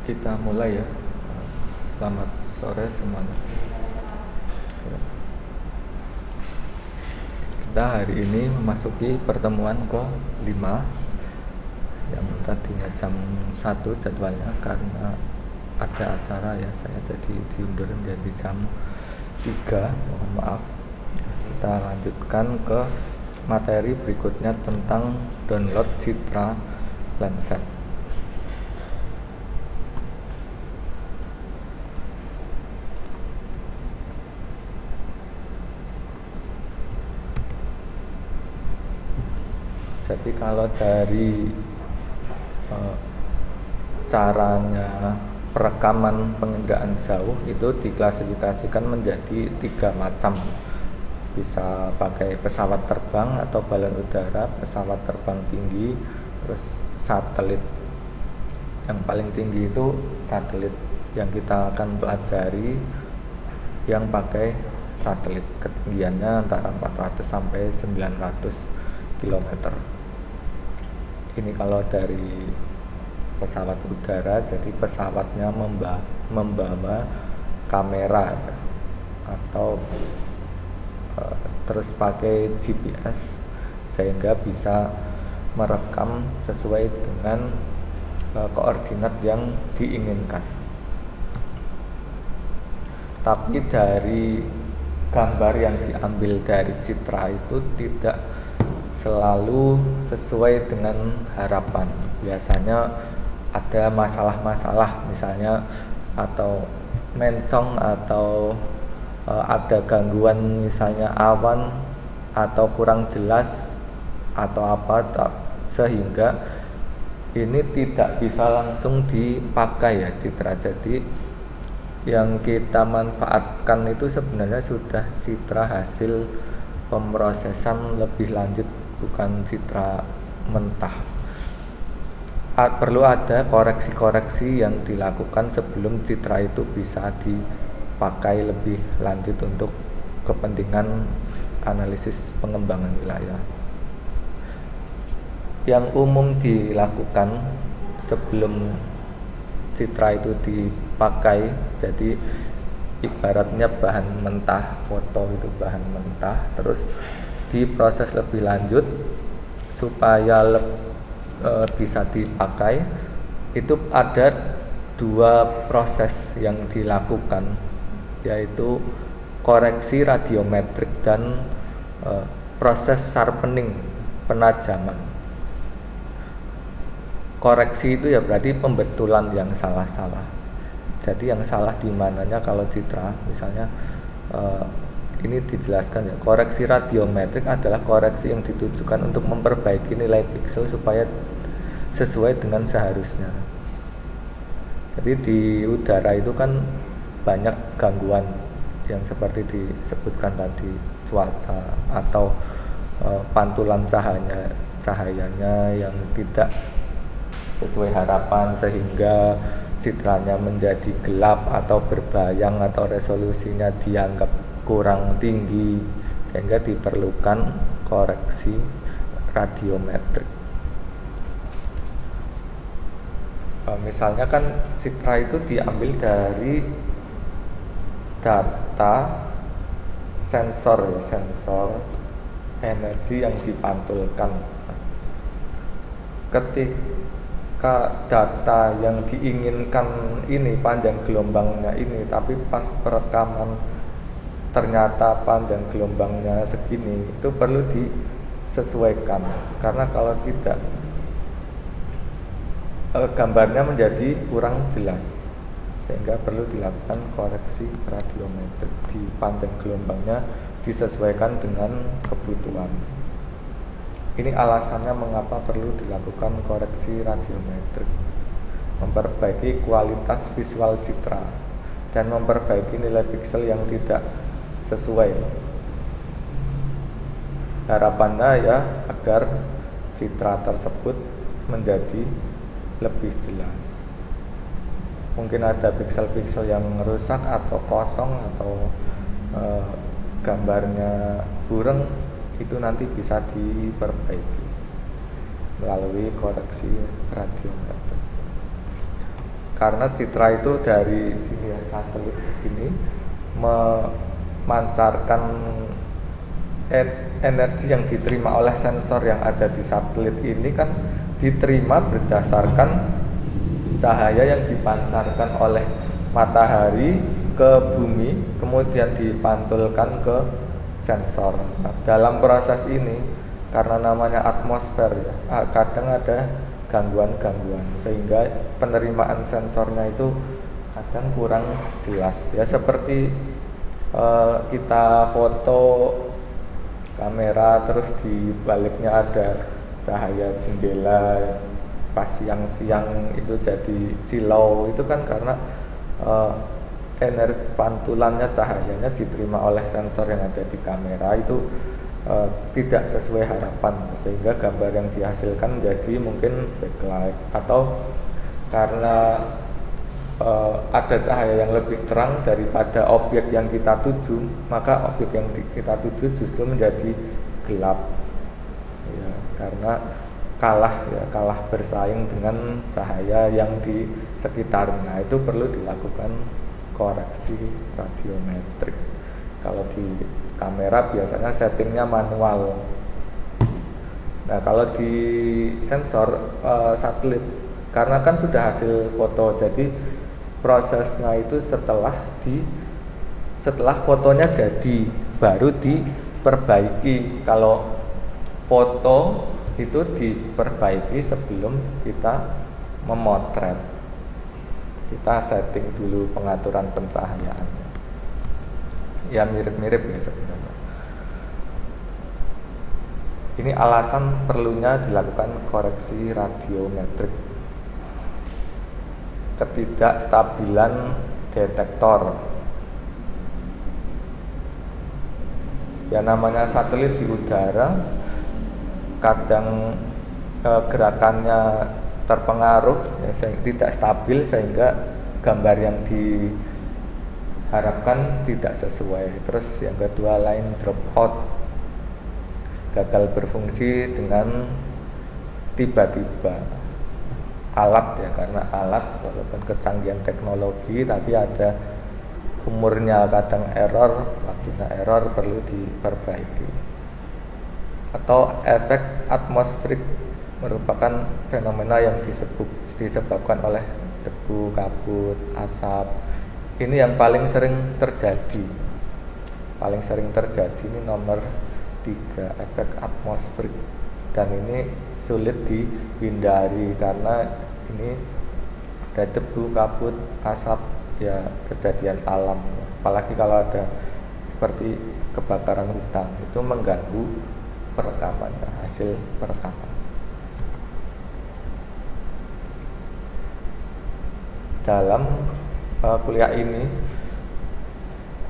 Kita mulai ya. Selamat sore semuanya. Kita hari ini memasuki pertemuan ke-5 yang tadinya jam 1 jadwalnya, karena ada acara ya, saya jadi diundur menjadi jam 3. Mohon maaf. Kita lanjutkan ke materi berikutnya tentang download citra Landsat. Jadi kalau dari caranya perekaman penginderaan jauh itu diklasifikasikan menjadi 3 macam. Bisa pakai pesawat terbang atau balon udara, pesawat terbang tinggi, terus satelit. Yang paling tinggi itu satelit, yang kita akan pelajari yang pakai satelit, ketinggiannya antara 400 sampai 900 km. Ini kalau dari pesawat udara, jadi pesawatnya membawa kamera atau terus pakai GPS sehingga bisa merekam sesuai dengan koordinat yang diinginkan. Tapi dari gambar yang diambil dari citra itu tidak selalu sesuai dengan harapan. Biasanya ada masalah-masalah, misalnya atau mencong atau ada gangguan, misalnya awan atau kurang jelas atau apa, sehingga ini tidak bisa langsung dipakai ya citra. Jadi yang kita manfaatkan itu sebenarnya sudah citra hasil pemrosesan lebih lanjut, bukan citra mentah. Perlu ada koreksi-koreksi yang dilakukan sebelum citra itu bisa dipakai lebih lanjut untuk kepentingan analisis pengembangan wilayah. Yang umum dilakukan sebelum citra itu dipakai, jadi ibaratnya bahan mentah, foto itu bahan mentah, terus diproses lebih lanjut supaya bisa dipakai. Itu ada 2 proses yang dilakukan, yaitu koreksi radiometrik dan proses sharpening, penajaman. Koreksi itu ya berarti pembetulan yang salah-salah. Jadi yang salah di mananya kalau citra, misalnya ini dijelaskan ya, koreksi radiometrik adalah koreksi yang ditujukan untuk memperbaiki nilai piksel supaya sesuai dengan seharusnya. Jadi di udara itu kan banyak gangguan yang seperti disebutkan tadi, cuaca atau pantulan cahayanya yang tidak sesuai harapan, sehingga citranya menjadi gelap atau berbayang atau resolusinya dianggap kurang tinggi, sehingga diperlukan koreksi radiometrik. Misalnya kan citra itu diambil dari data sensor energi yang dipantulkan. Ketika data yang diinginkan ini panjang gelombangnya ini, tapi pas perekaman ternyata panjang gelombangnya segini, itu perlu disesuaikan, karena kalau tidak gambarnya menjadi kurang jelas, sehingga perlu dilakukan koreksi radiometrik di panjang gelombangnya, disesuaikan dengan kebutuhan. Ini alasannya mengapa perlu dilakukan koreksi radiometrik, memperbaiki kualitas visual citra dan memperbaiki nilai piksel yang tidak sesuai. Harapannya ya agar citra tersebut menjadi lebih jelas. Mungkin ada piksel-piksel yang rusak atau kosong atau gambarnya burem, itu nanti bisa diperbaiki melalui koreksi radiometrik. karena citra itu dari sini ya, satelit ini memancarkan energi yang diterima oleh sensor yang ada di satelit ini kan diterima berdasarkan cahaya yang dipancarkan oleh matahari ke bumi, kemudian dipantulkan ke sensor. Nah, dalam proses ini karena namanya atmosfer ya, kadang ada gangguan-gangguan sehingga penerimaan sensornya itu kadang kurang jelas ya, seperti kita foto kamera terus di baliknya ada cahaya jendela pas siang-siang itu jadi silau, itu kan karena energi pantulannya cahayanya diterima oleh sensor yang ada di kamera itu tidak sesuai harapan, sehingga gambar yang dihasilkan jadi mungkin backlight, atau karena ada cahaya yang lebih terang daripada objek yang kita tuju, maka objek yang kita tuju justru menjadi gelap ya, karena kalah bersaing dengan cahaya yang di sekitarnya. Itu perlu dilakukan koreksi radiometrik. Kalau di kamera biasanya settingnya manual. Nah, kalau di sensor satelit, karena kan sudah hasil foto, jadi prosesnya itu setelah fotonya jadi baru diperbaiki. Kalau foto itu diperbaiki sebelum kita memotret, kita setting dulu pengaturan pencahayaannya. Ya mirip-mirip ya sebenarnya. Ini alasan perlunya dilakukan koreksi radiometrik. Ketidakstabilan detektor. Ya namanya satelit di udara, kadang gerakannya terpengaruh ya, tidak stabil sehingga gambar yang diharapkan tidak sesuai. Terus yang kedua line drop out, gagal berfungsi dengan tiba-tiba. Alat ya, karena alat walaupun kecanggihan teknologi tapi ada umurnya, kadang error, waktunya error, perlu diperbaiki. Atau efek atmosferik merupakan fenomena yang disebabkan oleh debu, kabut, asap. Ini yang paling sering terjadi. Paling sering terjadi ini nomor 3, efek atmosferik. Dan ini sulit dihindari karena ini ada debu, kabut, asap ya, kejadian alam. Apalagi kalau ada seperti kebakaran hutan, itu mengganggu perekaman, hasil perekaman. Dalam kuliah ini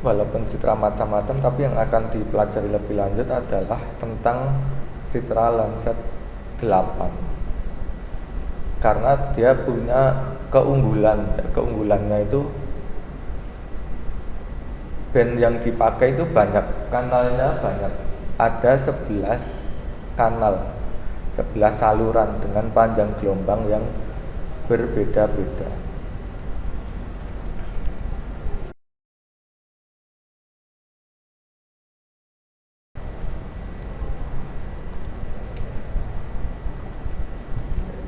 walaupun citra macam-macam, tapi yang akan dipelajari lebih lanjut adalah tentang citra Landsat 8 karena dia punya keunggulannya itu band yang dipakai itu banyak, kanalnya banyak, ada 11 kanal, 11 saluran dengan panjang gelombang yang berbeda-beda.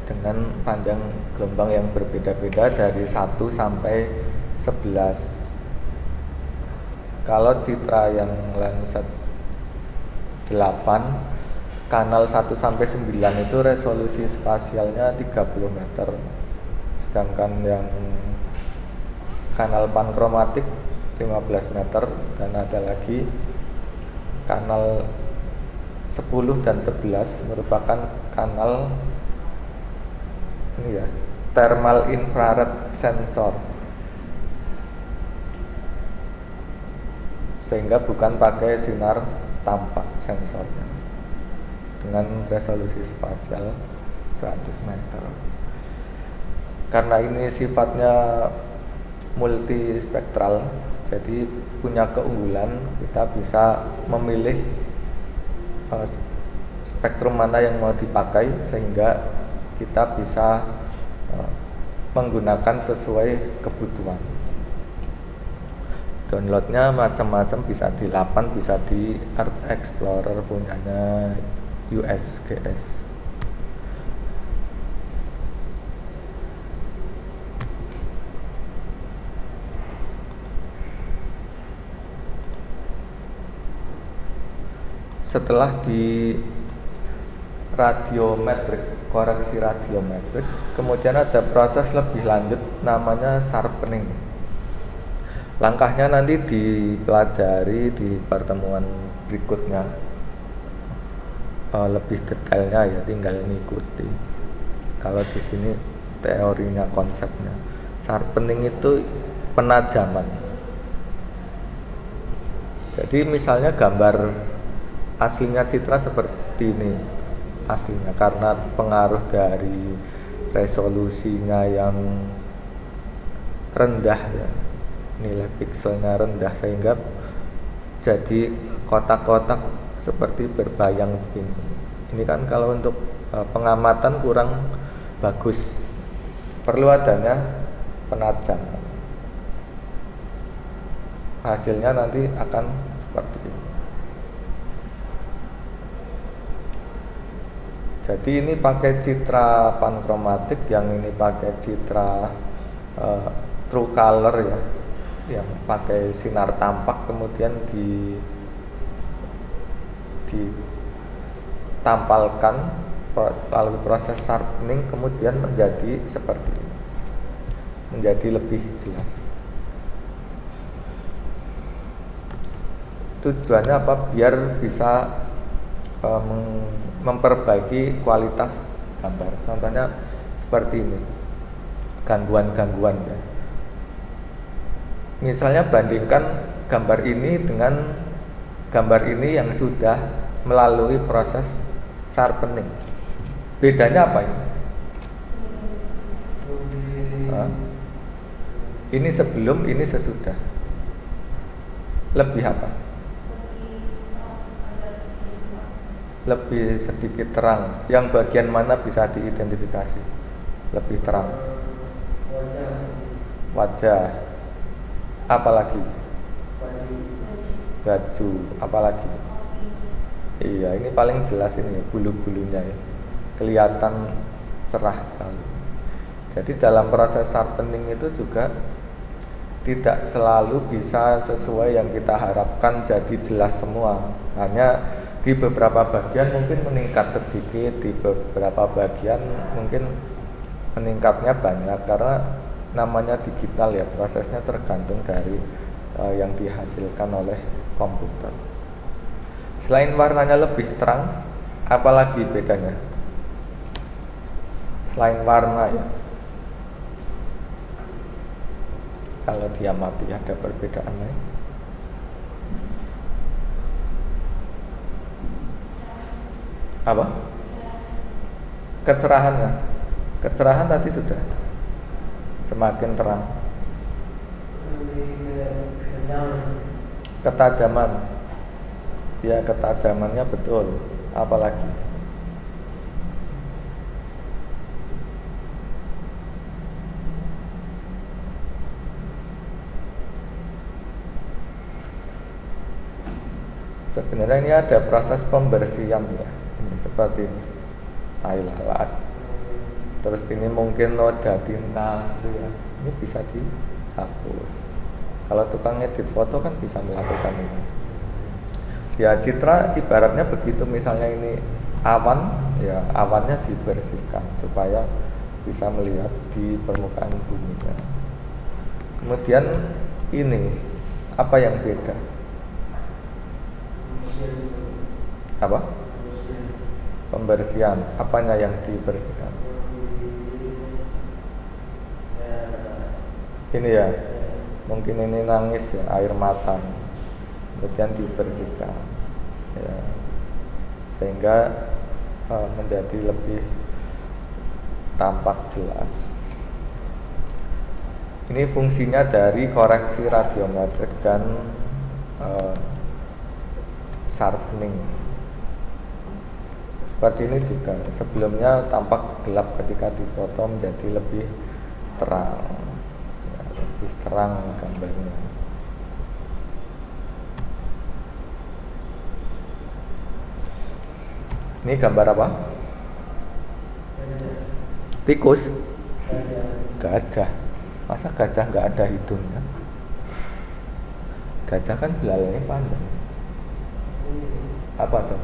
Dengan panjang gelombang yang berbeda-beda dari 1 sampai 11. Kalau citra yang Landsat 8 kanal 1 sampai 9 itu resolusi spasialnya 30 meter. Sedangkan yang kanal pankromatik 15 meter, dan ada lagi kanal 10 dan 11 merupakan kanal ini ya, thermal infrared sensor, sehingga bukan pakai sinar tampak sensornya, dengan resolusi spasial 100 meter. Karena ini sifatnya multispektral, jadi punya keunggulan, kita bisa memilih spektrum mana yang mau dipakai, sehingga kita bisa menggunakan sesuai kebutuhan. Downloadnya macam-macam, bisa di Lapan, bisa di Art Explorer punyanya USGS. Setelah di radiometrik, koreksi radiometrik, kemudian ada proses lebih lanjut namanya sharpening. Langkahnya nanti dipelajari di pertemuan berikutnya, lebih detailnya ya tinggal ngikuti. Kalau di sini teorinya, konsepnya, sharpening itu penajaman. Jadi misalnya gambar aslinya citra seperti ini aslinya, karena pengaruh dari resolusinya yang rendah ya, nilai pikselnya rendah, sehingga jadi kotak-kotak seperti berbayang begini. Ini kan kalau untuk pengamatan kurang bagus, perlu adanya penajam. Hasilnya nanti akan seperti ini. Jadi ini pakai citra pankromatik, yang ini pakai citra true color ya, yang pakai sinar tampak, kemudian ditampalkan melalui proses sharpening, kemudian menjadi seperti ini, menjadi lebih jelas. Tujuannya apa? Biar bisa memperbaiki kualitas gambar. Contohnya seperti ini, gangguan-gangguan ya. Misalnya bandingkan gambar ini dengan gambar ini yang sudah melalui proses sharpening. Bedanya apa ini? Ini sebelum, ini sesudah. Lebih apa? Lebih sedikit terang. Yang bagian mana bisa diidentifikasi? Lebih terang. Wajah. Apalagi? Baju. Apalagi? Iya, ini paling jelas ini, bulu-bulunya ya. Kelihatan cerah sekali. Jadi dalam proses sharpening itu juga tidak selalu bisa sesuai yang kita harapkan jadi jelas semua. Hanya di beberapa bagian mungkin meningkat sedikit, di beberapa bagian mungkin meningkatnya banyak, karena namanya digital ya, prosesnya tergantung dari yang dihasilkan oleh komputer. Selain warnanya lebih terang, apalagi bedanya? Selain warna ya, kalau diamati ada perbedaan lain. Apa? Kecerahannya. Kecerahan tadi sudah. Semakin terang. Ketajaman. Ya, ketajamannya betul. Apalagi? Sebenarnya ini ada proses pembersihan ya. Seperti ini, air lalat, terus ini mungkin noda tinta gitu ya, ini bisa dihapus. Kalau tukang edit foto kan bisa melakukan ini. Ya, citra ibaratnya begitu. Misalnya ini awan, ya awannya dibersihkan supaya bisa melihat di permukaan buminya. Kemudian ini apa yang beda? Apa? Pembersihan. Apanya yang dibersihkan? Ini ya, mungkin ini nangis ya, air mata, kemudian dibersihkan ya, sehingga menjadi lebih tampak jelas. Ini fungsinya dari koreksi radiometrik dan sharpening. Seperti ini juga, sebelumnya tampak gelap ketika difoto menjadi lebih terang, ya, lebih terang gambarnya. Ini gambar apa? Tikus? Gajah. Masa gajah nggak ada hidungnya? Gajah kan belalainya panjang. Apa tuh?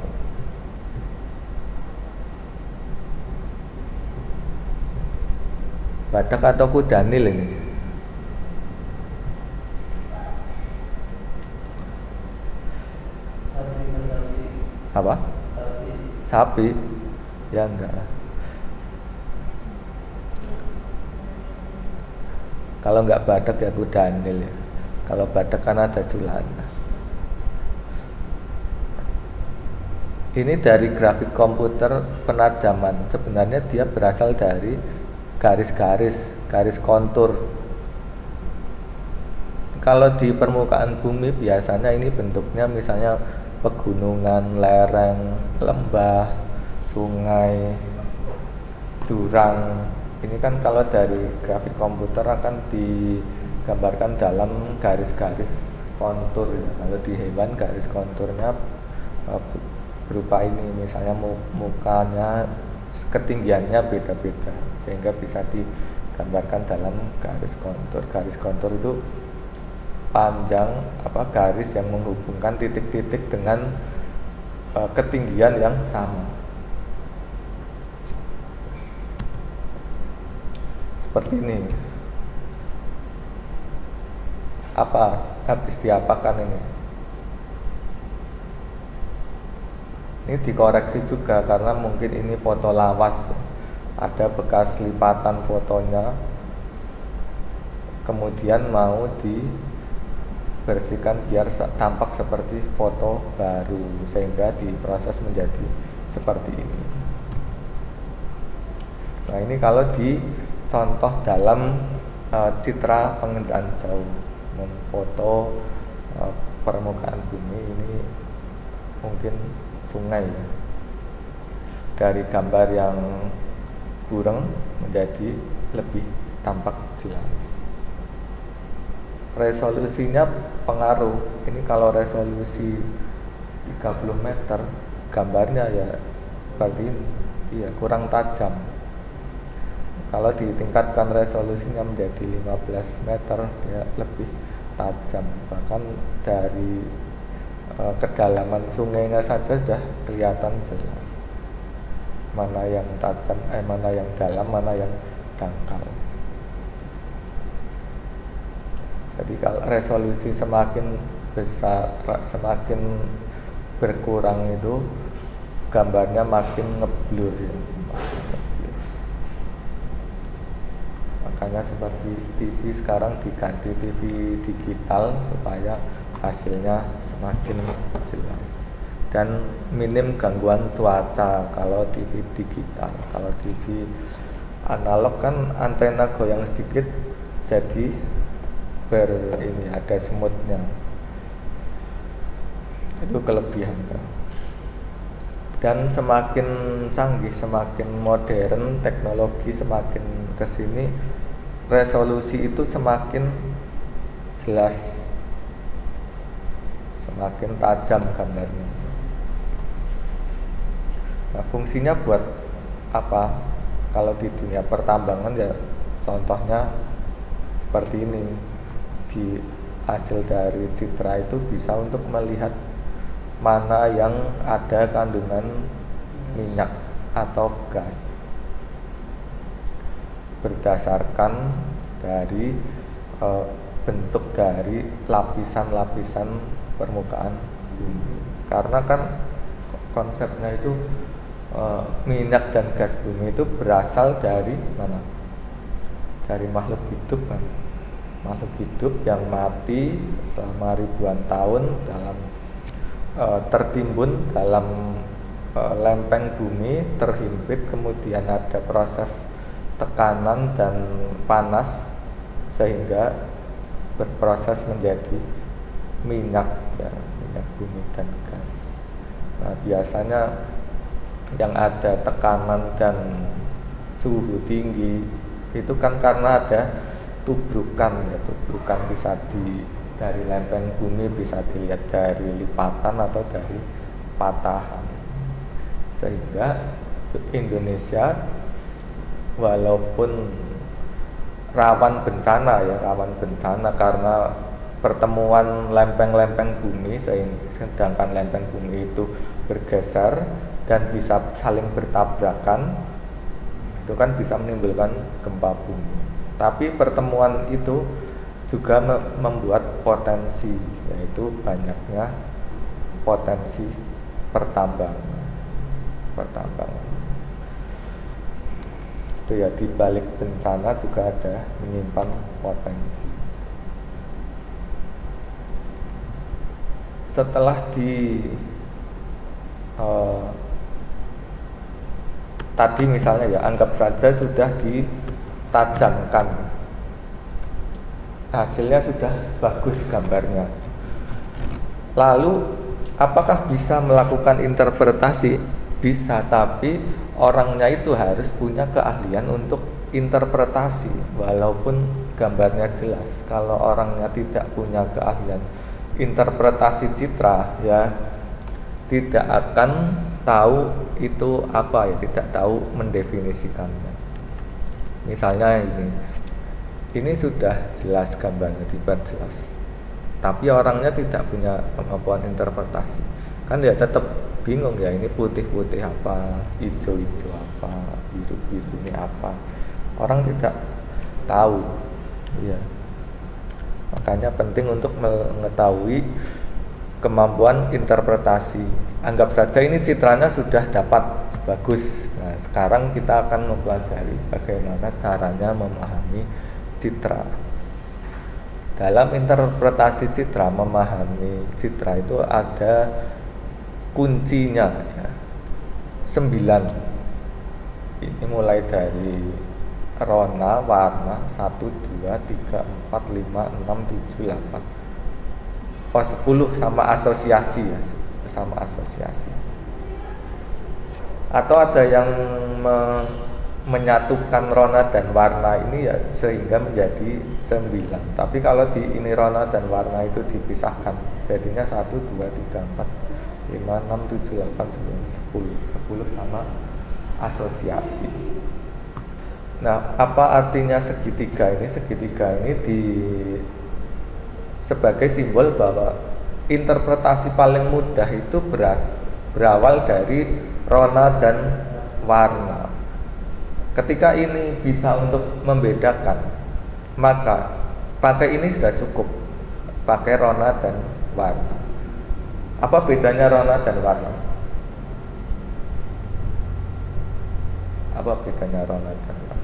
Badak atau kudanil ini? Apa? Sapi? Ya enggak lah. Kalau enggak badak ya kudanil ya. Kalau badak kan ada culana. Ini dari grafik komputer penajaman. Sebenarnya dia berasal dari garis-garis, garis kontur. Kalau di permukaan bumi biasanya ini bentuknya misalnya pegunungan, lereng, lembah, sungai, jurang. Ini kan kalau dari grafik komputer akan digambarkan dalam garis-garis kontur. Kalau di hewan garis konturnya berupa ini, misalnya mukanya, ketinggiannya beda-beda sehingga bisa digambarkan dalam garis kontur. Garis kontur itu panjang garis yang menghubungkan titik-titik dengan ketinggian yang sama. Seperti ini. Apa habis diapakan ini? Ini dikoreksi juga karena mungkin ini foto lawas, ada bekas lipatan fotonya, kemudian mau dibersihkan biar tampak seperti foto baru, sehingga diproses menjadi seperti ini. Nah, ini kalau dicontoh dalam citra pengendaraan jauh, memfoto permukaan bumi, ini mungkin sungai ya. Dari gambar yang burem menjadi lebih tampak jelas. Resolusinya pengaruh. Ini kalau resolusi 30 meter, gambarnya ya seperti ini, iya kurang tajam. Kalau ditingkatkan resolusinya menjadi 15 meter, ya lebih tajam. Bahkan dari kedalaman sungainya saja sudah kelihatan jelas mana yang tajam, mana yang dalam, mana yang dangkal. Jadi kalau resolusi semakin besar, semakin berkurang itu gambarnya makin ngeblur ya. Makanya seperti TV sekarang diganti TV digital supaya hasilnya semakin jelas dan minim gangguan cuaca kalau TV digital. Kalau TV analog kan antena goyang sedikit jadi ini ada semutnya, itu kelebihan kan. Dan semakin canggih, semakin modern teknologi, semakin kesini resolusi itu semakin jelas, semakin tajam gambarnya. Nah, fungsinya buat apa? Kalau di dunia pertambangan ya contohnya seperti ini. Di hasil dari citra itu bisa untuk melihat mana yang ada kandungan minyak atau gas berdasarkan dari bentuk dari lapisan-lapisan permukaan bumi. Karena kan konsepnya itu minyak dan gas bumi itu berasal dari mana? Dari makhluk hidup kan. Makhluk hidup yang mati selama ribuan tahun dalam tertimbun dalam lempeng bumi, terhimpit, kemudian ada proses tekanan dan panas sehingga berproses menjadi minyak ya, minyak bumi dan gas. Nah, biasanya yang ada tekanan dan suhu tinggi Itu kan karena ada tubrukan ya, tubrukan bisa dari lempeng bumi bisa dilihat dari lipatan atau dari patahan. Sehingga Indonesia walaupun rawan bencana ya, rawan bencana karena pertemuan lempeng-lempeng bumi, sedangkan lempeng bumi itu bergeser dan bisa saling bertabrakan, itu kan bisa menimbulkan gempa bumi. Tapi pertemuan itu juga membuat potensi, yaitu banyaknya potensi pertambangan. Itu ya, di balik bencana juga ada menyimpan potensi. Setelah tadi misalnya ya, anggap saja sudah ditajamkan, hasilnya sudah bagus gambarnya. Lalu apakah bisa melakukan interpretasi? Bisa, tapi orangnya itu harus punya keahlian untuk interpretasi walaupun gambarnya jelas. Kalau orangnya tidak punya keahlian interpretasi citra, ya tidak akan tahu itu apa ya, tidak tahu mendefinisikannya. Misalnya ini sudah jelas gambarnya, dibuat jelas, tapi orangnya tidak punya kemampuan interpretasi, kan ya tetap bingung ya, ini putih-putih apa, hijau-hijau apa, biru-biru ini apa, orang tidak tahu ya. Makanya penting untuk mengetahui kemampuan interpretasi. Anggap saja ini citranya sudah dapat bagus. Nah, sekarang kita akan mempelajari bagaimana caranya memahami citra. Dalam interpretasi citra, memahami citra itu ada kuncinya ya. 9. Ini mulai dari rona, warna 1, 2, 3, 4, 5, 6, 7, 8. 10 sama asosiasi ya, sama asosiasi. Atau ada yang menyatukan rona dan warna ini ya, sehingga menjadi 9. Tapi kalau di ini rona dan warna itu dipisahkan, jadinya 1, 2, 3, 4, 5, 6, 7, 8, 9, 10 sama asosiasi. Nah, apa artinya segitiga ini? Segitiga ini sebagai simbol bahwa interpretasi paling mudah itu berawal dari rona dan warna. Ketika ini bisa untuk membedakan, maka pakai ini sudah cukup, pakai rona dan warna. Apa bedanya rona dan warna? Apa bedanya rona dan warna?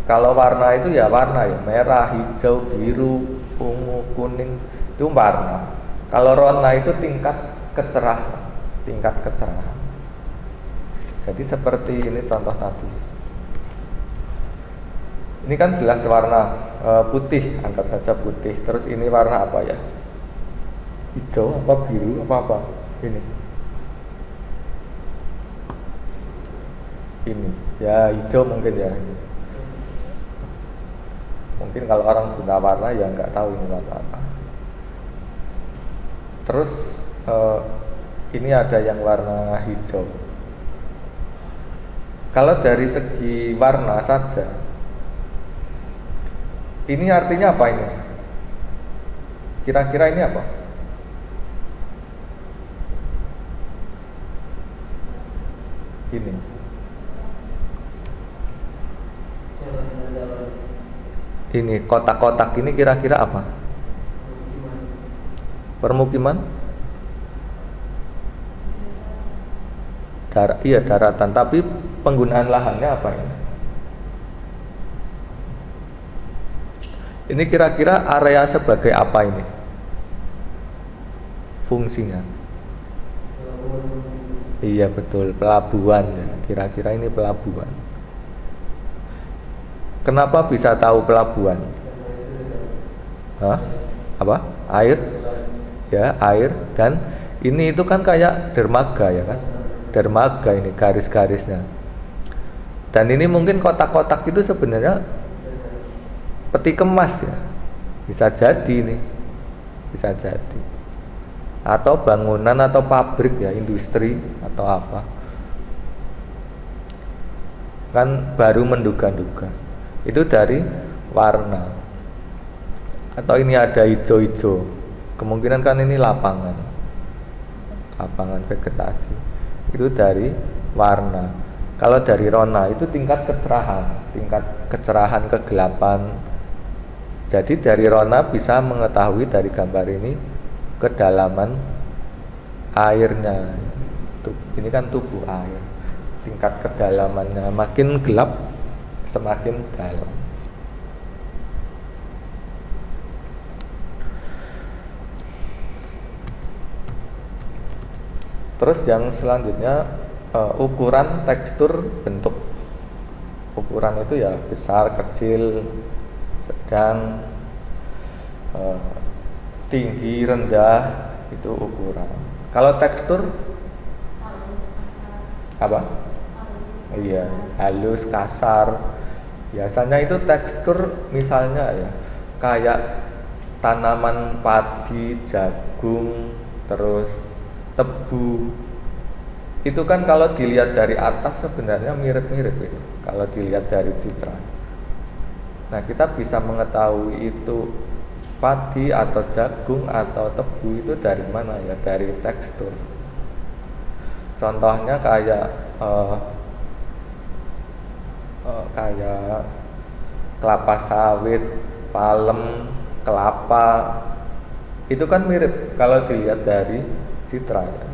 Kalau warna itu ya warna ya, merah, hijau, biru, ungu, kuning, itu warna. Kalau rona itu tingkat kecerahan. Jadi seperti ini contoh tadi. Ini kan jelas warna putih, anggap saja putih. Terus ini warna apa ya? Hijau apa biru apa ini? Ini ya hijau mungkin ya. Mungkin kalau orang buta warna ya nggak tahu ini warna apa. Terus ini ada yang warna hijau. Kalau dari segi warna saja, ini artinya apa ini? Kira-kira ini apa? Ini. Ini kotak-kotak ini kira-kira apa? Permukiman? Iya, daratan. Tapi penggunaan lahannya apa ini? Ini kira-kira area sebagai apa ini? Fungsinya? Iya betul, pelabuhan ya. Kira-kira ini pelabuhan. Kenapa bisa tahu pelabuhan? Hah? Apa? Air? Ya, air. Dan ini itu kan kayak dermaga ya kan? Dermaga ini garis-garisnya. Dan ini mungkin kotak-kotak itu sebenarnya peti kemas ya, bisa jadi ini, bisa jadi, atau bangunan atau pabrik ya, industri atau apa, kan baru menduga-duga. Itu dari warna, atau ini ada hijau-hijau, kemungkinan kan ini lapangan vegetasi, itu dari warna. Kalau dari rona itu tingkat kecerahan kegelapan. Jadi dari rona bisa mengetahui dari gambar ini kedalaman airnya. Ini kan tubuh air, tingkat kedalamannya makin gelap semakin dalam. Terus yang selanjutnya ukuran, tekstur, bentuk. Ukuran itu ya besar, kecil, sedang, tinggi, rendah, itu ukuran. Kalau tekstur apa? Iya, halus, kasar. Biasanya itu tekstur misalnya ya kayak tanaman padi, jagung, terus tebu. Itu kan kalau dilihat dari atas sebenarnya mirip-mirip itu, kalau dilihat dari citra. Nah, kita bisa mengetahui itu padi atau jagung atau tebu itu dari mana ya? Dari tekstur. Contohnya kayak kayak kelapa sawit, palem, kelapa. Itu kan mirip kalau dilihat dari citra ya.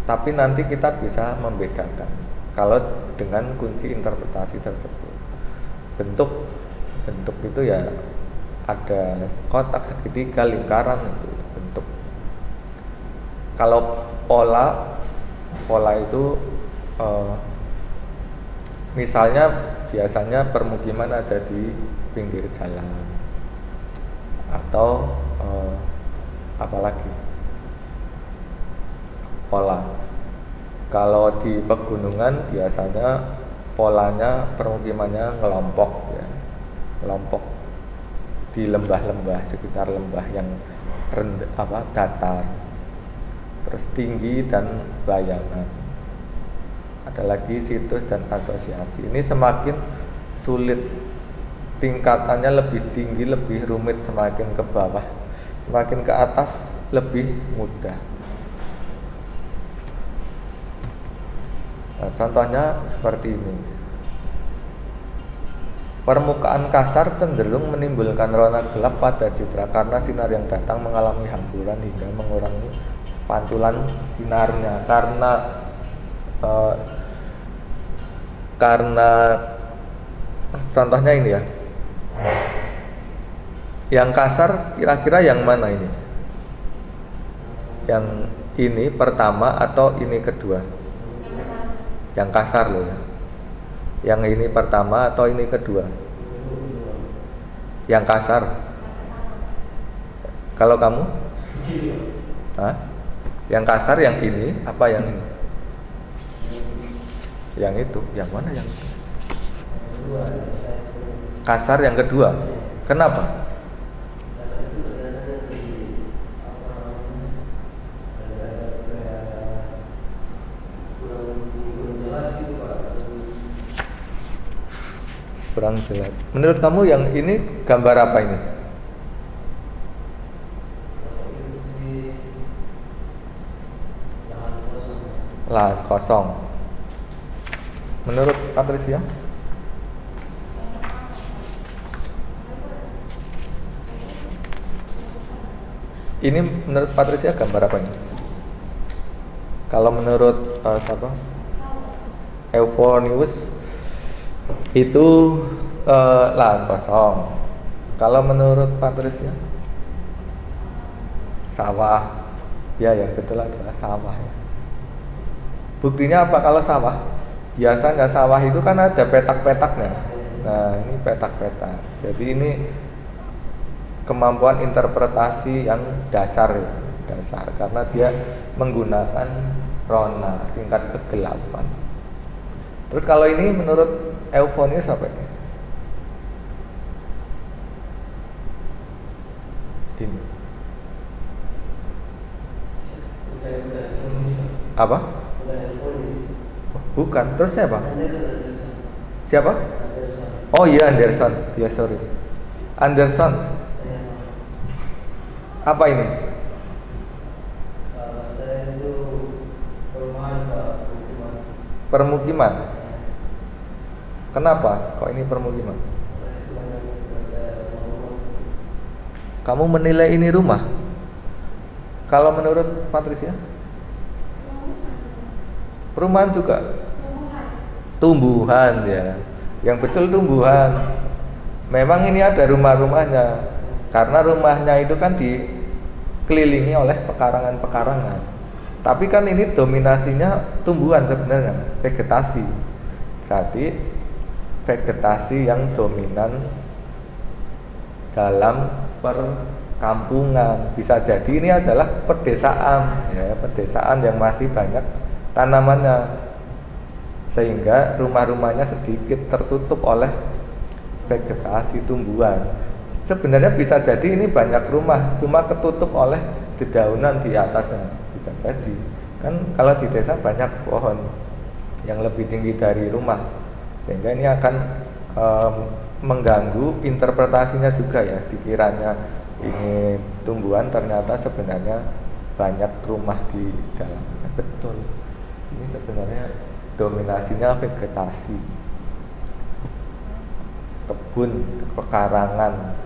Tapi nanti kita bisa membedakan kalau dengan kunci interpretasi tersebut. Bentuk itu ya ada kotak, segitiga, lingkaran, itu bentuk. Kalau pola itu misalnya biasanya permukiman ada di pinggir jalan atau apalagi pola. Kalau di pegunungan biasanya polanya permukimannya ngelompok ya, ngelompok di lembah-lembah, sekitar lembah yang rendah, datar, terus tinggi dan bayangan. Ada lagi situs dan asosiasi. Ini semakin sulit, tingkatannya lebih tinggi, lebih rumit semakin ke bawah, semakin ke atas lebih mudah. Nah, contohnya seperti ini. Permukaan kasar cenderung menimbulkan rona gelap pada citra karena sinar yang datang mengalami hamburan hingga mengurangi pantulan sinarnya. Karena contohnya ini ya. Yang kasar kira-kira yang mana ini? Yang ini pertama atau ini kedua? Yang kasar loh ya. Yang ini pertama atau ini kedua? Yang kasar. Kalau kamu? Hah? Yang kasar yang ini apa yang ini? Yang itu. Yang mana yang itu? Kasar yang kedua. Kenapa? Kurang jelas. Menurut kamu yang ini gambar apa ini? Lahan kosong. Menurut Patricia? Ini menurut Patricia gambar apa ini? Kalau menurut siapa? Euphonius itu lahan kosong. Kalau menurut Patricia? Sawah. Ya, yang betul adalah sawah ya. Buktinya apa kalau sawah? Biasanya sawah itu kan ada petak-petaknya. Nah, ini petak-petak. Jadi ini kemampuan interpretasi yang dasar ya. Dasar karena dia menggunakan rona, tingkat kegelapan. Terus kalau ini menurut Euphonius apa ini? Ini apa? Bukan. Terus siapa? Siapa? Oh iya, Anderson. Ya sorry. Anderson. Apa ini? Permukiman. Kenapa? Kok ini permukiman? Kamu menilai ini rumah? Kalau menurut Patricia? Perumahan juga? Tumbuhan ya. Yang betul tumbuhan. Memang ini ada rumah-rumahnya. Karena rumahnya itu kan dikelilingi oleh pekarangan-pekarangan. Tapi kan ini dominasinya tumbuhan sebenarnya, vegetasi. Berarti vegetasi yang dominan dalam perkampungan. Bisa jadi ini adalah pedesaan, ya, pedesaan yang masih banyak tanamannya, sehingga rumah-rumahnya sedikit tertutup oleh vegetasi tumbuhan. Sebenarnya bisa jadi ini banyak rumah, cuma ketutup oleh dedaunan di atasnya, bisa jadi. Kan kalau di desa banyak pohon yang lebih tinggi dari rumah, sehingga ini akan mengganggu interpretasinya juga ya. Dikiranya ini tumbuhan, ternyata sebenarnya banyak rumah di dalamnya. Betul. Ini sebenarnya dominasinya vegetasi, kebun, pekarangan.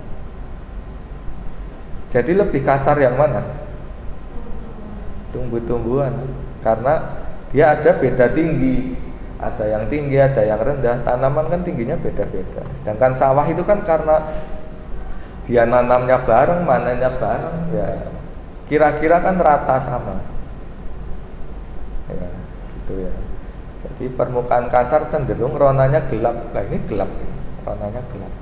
Jadi lebih kasar yang mana? Tumbuh-tumbuhan. Karena dia ada beda tinggi. Ada yang tinggi, ada yang rendah. Tanaman kan tingginya beda-beda. Sedangkan sawah itu kan karena dia nanamnya bareng, manennya bareng, ya kira-kira kan rata sama. Ya, gitu ya. Jadi permukaan kasar cenderung ronanya gelap. Nah ini gelap, ronanya gelap.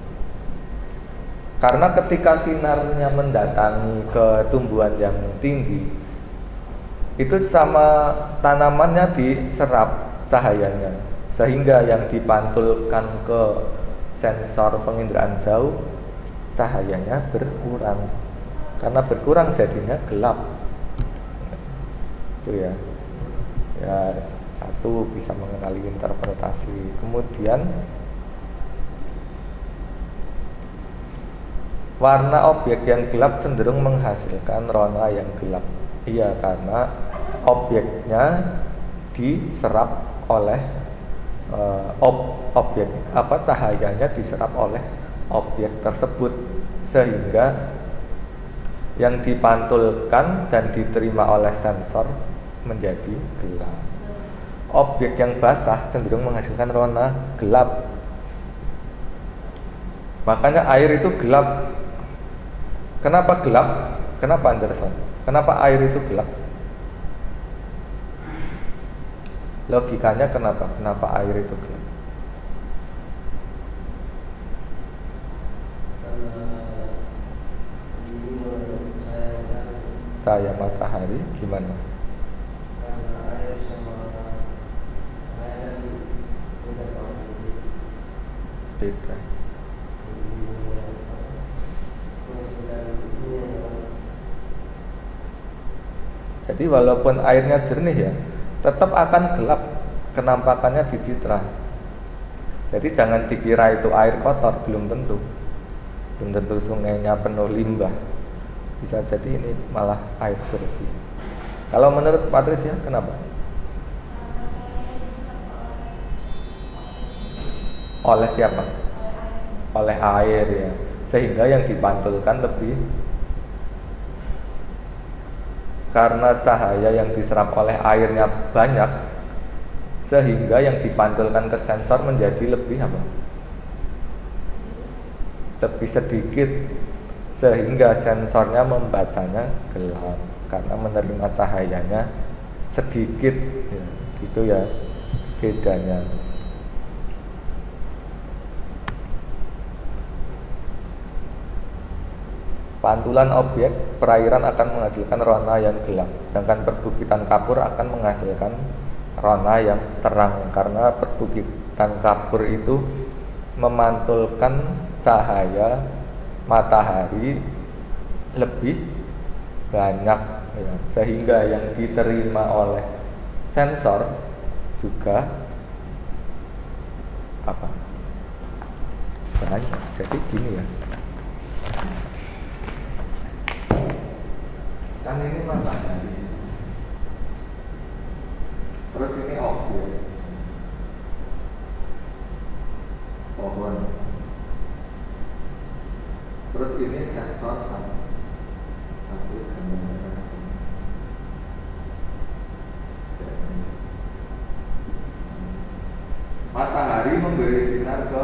Karena ketika sinarnya mendatangi ke tumbuhan yang tinggi, itu sama tanamannya diserap cahayanya, sehingga yang dipantulkan ke sensor penginderaan jauh cahayanya berkurang. Karena berkurang jadinya gelap. Itu ya. Ya, satu bisa mengenali interpretasi. Kemudian warna objek yang gelap cenderung menghasilkan rona yang gelap. Iya, karena objeknya diserap oleh objek cahayanya diserap oleh objek tersebut, sehingga yang dipantulkan dan diterima oleh sensor menjadi gelap. Objek yang basah cenderung menghasilkan warna gelap. Makanya air itu gelap. Kenapa gelap? Kenapa Anderson? Kenapa air itu gelap? Logikanya kenapa? Kenapa air itu gelap? Cahaya matahari gimana? Beda. Jadi walaupun airnya jernih ya, tetap akan gelap kenampakannya di citra. Jadi jangan dikira itu air kotor, belum tentu. Belum tentu sungainya penuh limbah. Bisa jadi ini malah air bersih. Kalau menurut Patricia kenapa? Oleh siapa? Oleh air ya. Sehingga yang dipantulkan lebih, karena cahaya yang diserap oleh airnya banyak, sehingga yang dipantulkan ke sensor menjadi lebih apa? Lebih sedikit, sehingga sensornya membacanya gelap karena menerima cahayanya sedikit ya, gitu ya bedanya. Pantulan objek perairan akan menghasilkan warna yang gelap, sedangkan perbukitan kapur akan menghasilkan rona yang terang, karena perbukitan Kapur itu memantulkan cahaya matahari lebih banyak ya, sehingga yang diterima oleh sensor juga apa banyak. Jadi gini ya, kan ini matahari, terus ini objek pohon, terus ini sensor satu gambar. Matahari memberi sinar ke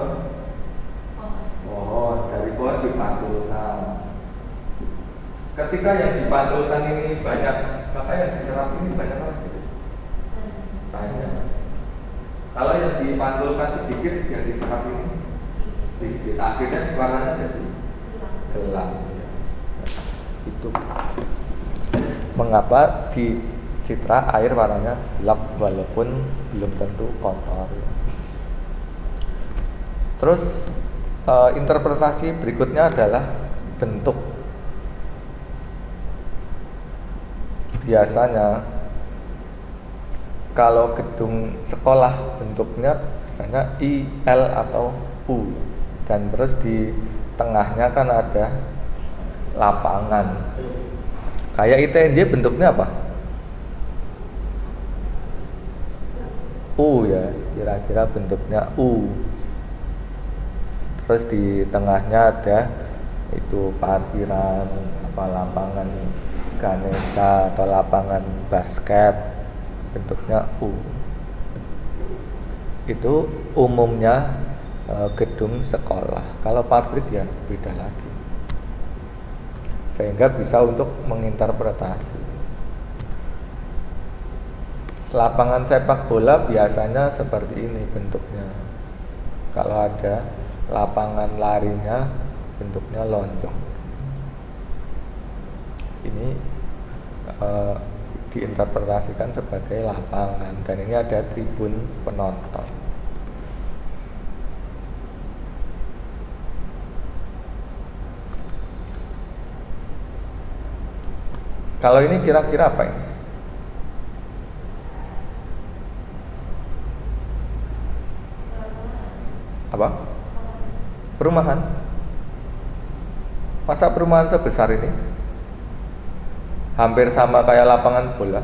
pohon, dari pohon dipantulkan. Ketika yang dipantulkan ini banyak, maka yang diserap ini banyak apa sih? Banyak. Kalau yang dipantulkan sedikit, yang diserap ini sedikit. Akhirnya warnanya jadi gelap. Itu mengapa di citra air warnanya gelap walaupun belum tentu kotor. Terus interpretasi berikutnya adalah bentuk. Biasanya kalau gedung sekolah bentuknya biasanya I, L atau U, dan terus di tengahnya kan ada lapangan. Kayak ITNJ bentuknya apa? U ya, kira-kira bentuknya U. Terus di tengahnya ada itu parkiran, apa lapangan Ganesha atau lapangan basket, bentuknya U. Itu umumnya gedung sekolah. Kalau pabrik ya beda lagi. Sehingga bisa untuk menginterpretasi. Lapangan sepak bola biasanya seperti ini bentuknya. Kalau ada lapangan larinya bentuknya lonjong. Ini diinterpretasikan sebagai lapangan, dan ini ada tribun penonton. Kalau ini kira-kira apa ini? Apa? Perumahan? Masa perumahan sebesar ini? Hampir sama kayak lapangan bola.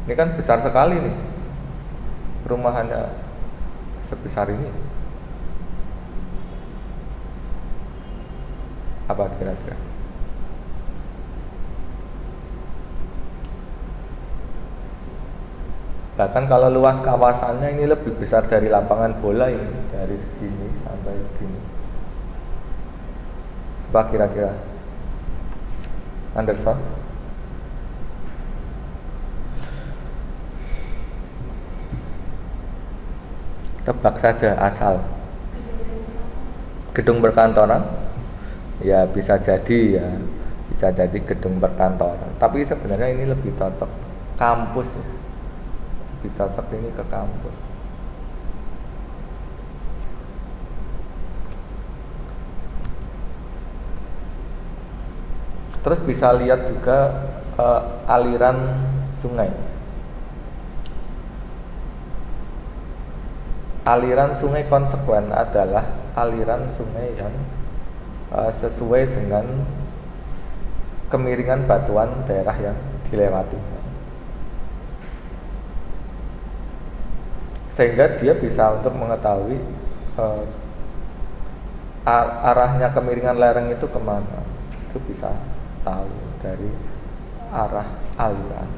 Ini kan besar sekali nih. Perumahannya sebesar ini. Apa kira-kira? Bahkan kalau luas kawasannya ini lebih besar dari lapangan bola ini, dari segini sampai segini. Apa kira-kira? Anderson? Tebak saja asal. Gedung perkantoran? Ya bisa jadi ya, bisa jadi gedung perkantoran. Tapi sebenarnya ini lebih cocok kampus ya. Lebih cocok ini ke kampus. Terus bisa lihat juga aliran sungai. Aliran sungai konsekuen adalah aliran sungai yang sesuai dengan kemiringan batuan daerah yang dilewati. Sehingga dia bisa untuk mengetahui arahnya kemiringan lereng itu kemana. Itu bisa tahu dari arah aliran.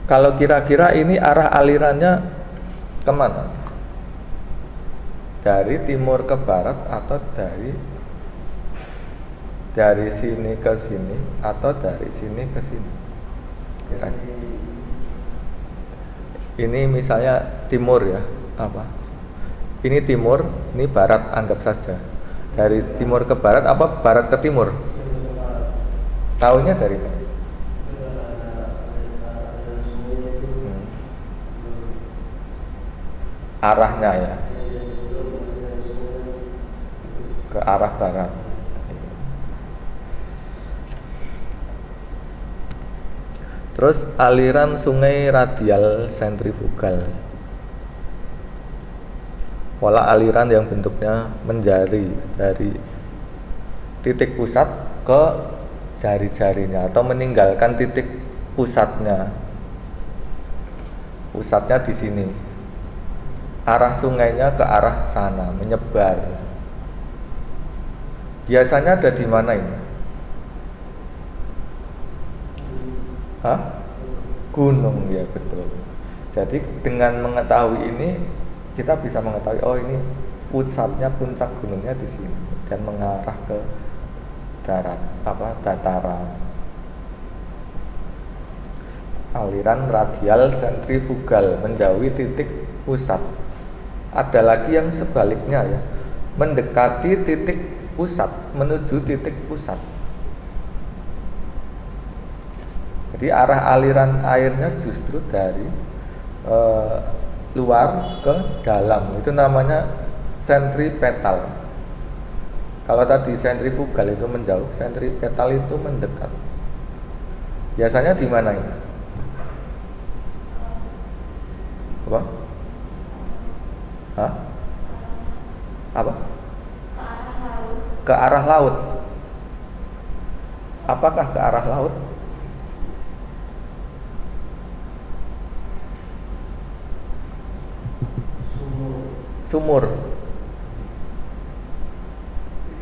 Kalau kira-kira ini arah alirannya kemana? Dari timur ke barat atau dari dari sini ke sini atau dari sini ke sini? Kira-kira. Ini misalnya timur ya, apa? Ini timur, ini barat, anggap saja. Dari timur ke barat apa barat ke timur? Tahunya dari mana? Arahnya ya, ke arah barat. Terus aliran sungai radial sentrifugal, pola aliran yang bentuknya menjari dari titik pusat ke jari-jarinya atau meninggalkan titik pusatnya. Pusatnya di sini, arah sungainya ke arah sana, menyebar. Biasanya ada di mana ini? Hah? Gunung, ya betul. Jadi dengan mengetahui ini kita bisa mengetahui, oh ini pusatnya, puncak gunungnya di sini dan mengarah ke darat, dataran. Aliran radial sentrifugal menjauhi titik pusat. Ada lagi yang sebaliknya ya, mendekati titik pusat, menuju titik pusat. Jadi arah aliran airnya justru dari luar ke dalam, itu namanya sentripetal. Kalau tadi sentrifugal itu menjauh, sentripetal itu mendekat. Biasanya di mana ini? Apa? Hah? Apa? Ke arah laut. Apakah ke arah laut? Sumur.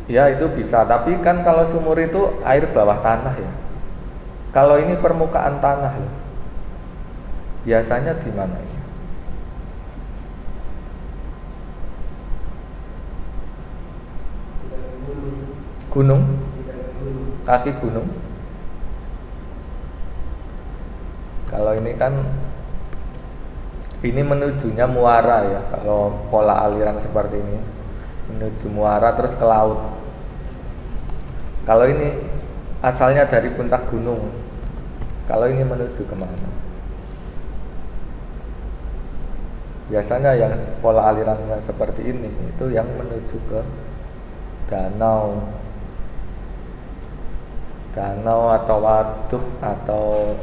Ya itu bisa, tapi kan kalau sumur itu air bawah tanah ya. Kalau ini permukaan tanah ya. Biasanya di mana ya? Gunung, kaki gunung. Kalau ini kan ini menujunya muara ya, kalau pola aliran seperti ini menuju muara terus ke laut. Kalau ini asalnya dari puncak gunung, kalau ini menuju kemana? Biasanya yang pola alirannya seperti ini itu yang menuju ke danau atau waduk atau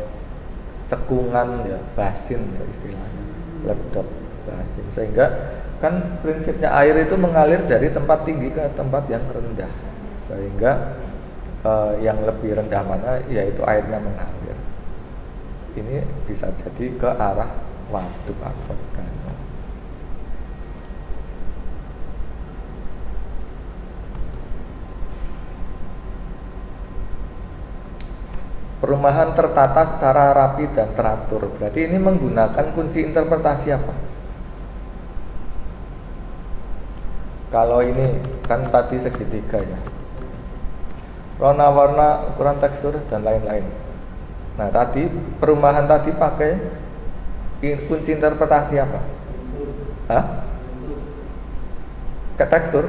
cekungan ya, basin ya istilahnya, ledok, basin. Sehingga kan prinsipnya air itu mengalir dari tempat tinggi ke tempat yang rendah, sehingga yang lebih rendah mana yaitu airnya mengalir. Ini bisa jadi ke arah waduk atau danau. Perumahan tertata secara rapi dan teratur. Berarti ini menggunakan kunci interpretasi apa? Kalau ini kan tadi segitiga ya, warna-warna, ukuran tekstur dan lain-lain. Nah tadi perumahan tadi pakai kunci interpretasi apa? Hah? Ke tekstur?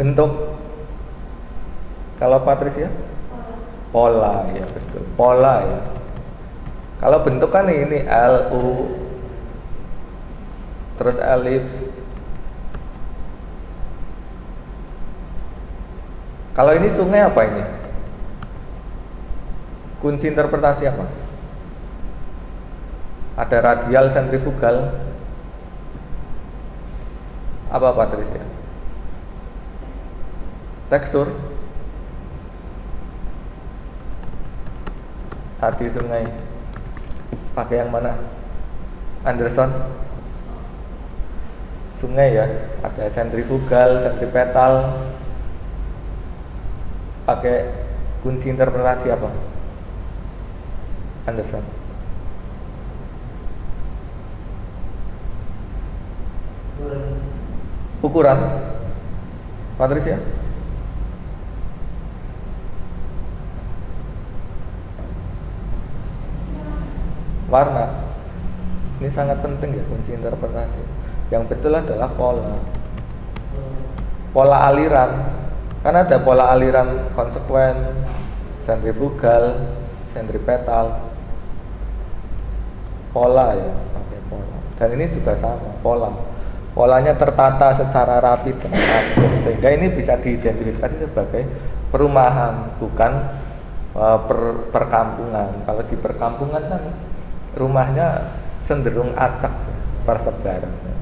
Bentuk? Kalau Patricia? Pola, ya betul. Pola ya. Kalau bentuk kan ini LU, terus elips. Kalau ini sungai apa ini? Kunci interpretasi apa? Ada radial sentrifugal. Apa Patricia? Tekstur. Hati sungai. Pakai yang mana? Anderson. Sungai ya, ada sentrifugal, sentripetal. Pakai kunci interpretasi apa? Anderson. Ukuran. Patricia? warna. Ini sangat penting ya kunci interpretasi. Yang betul adalah pola aliran. Karena ada pola aliran konsekuen, sentrifugal, sentripetal, pola ya, pakai pola. Dan ini juga sama, polanya tertata secara rapi dan atur, sehingga ini bisa diidentifikasi sebagai perumahan, bukan perkampungan. Kalau di perkampungan kan rumahnya cenderung acak persebarannya.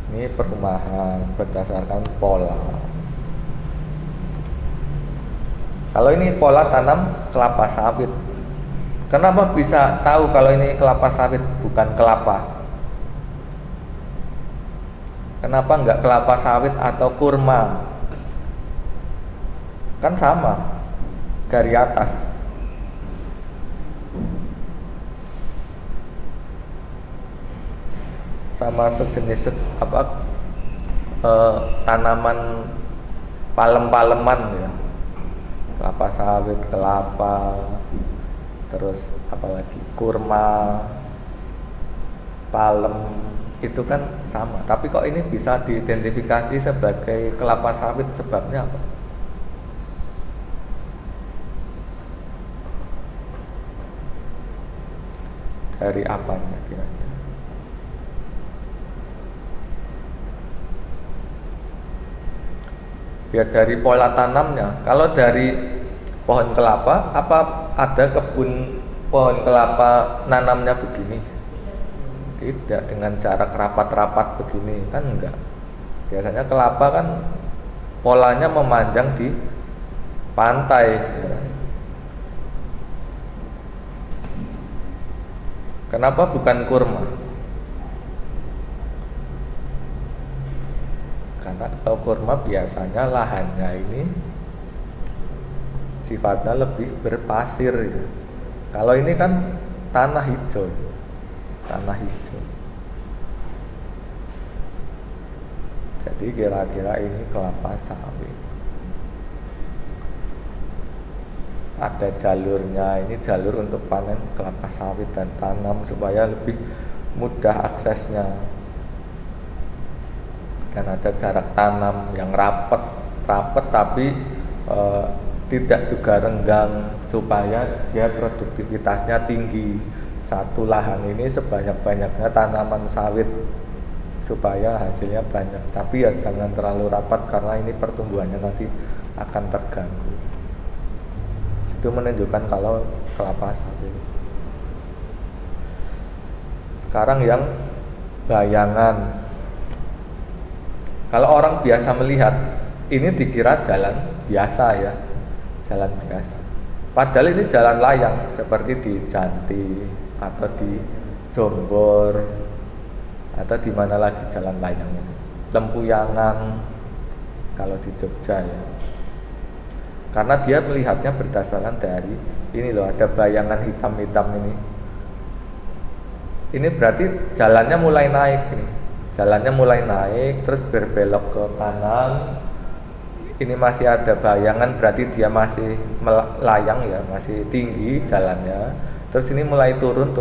Ini perumahan berdasarkan pola. Kalau ini pola tanam kelapa sawit, kenapa bisa tahu kalau ini kelapa sawit bukan kelapa? Kenapa enggak kelapa sawit atau kurma? Kan sama, dari atas. Sama sejenis tanaman palem-paleman ya, kelapa sawit, kelapa, terus apalagi kurma, palem, itu kan sama. Tapi kok ini bisa diidentifikasi sebagai kelapa sawit, sebabnya apa? Dari apanya kira-kira? Ya dari pola tanamnya. Kalau dari pohon kelapa, apa ada kebun pohon kelapa nanamnya begini? Tidak, dengan jarak rapat-rapat begini, kan enggak. Biasanya kelapa kan polanya memanjang di pantai ya. Kenapa bukan kurma? Karena kalau kurma biasanya lahannya ini sifatnya lebih berpasir ya. Kalau ini kan tanah hijau. Jadi kira-kira ini kelapa sawit. Ada jalurnya, ini jalur untuk panen kelapa sawit dan tanam supaya lebih mudah aksesnya. Dan ada jarak tanam yang rapat tapi tidak juga renggang supaya dia produktivitasnya tinggi. Satu lahan ini sebanyak-banyaknya tanaman sawit supaya hasilnya banyak. Tapi ya jangan terlalu rapat karena ini pertumbuhannya nanti akan terganggu. Itu menunjukkan kalau kelapa sawit. Sekarang yang bayangan. Kalau orang biasa melihat, ini dikira jalan biasa ya, jalan biasa. Padahal ini jalan layang, seperti di Janti atau di Jombor atau di mana lagi jalan layang ini. Lempuyangan kalau di Jogja ya. Karena dia melihatnya berdasarkan dari ini loh, ada bayangan hitam-hitam ini. Ini berarti jalannya mulai naik nih. Jalannya mulai naik, terus berbelok ke kanan. Ini masih ada bayangan, berarti dia masih melayang ya, masih tinggi jalannya. Terus ini mulai turun.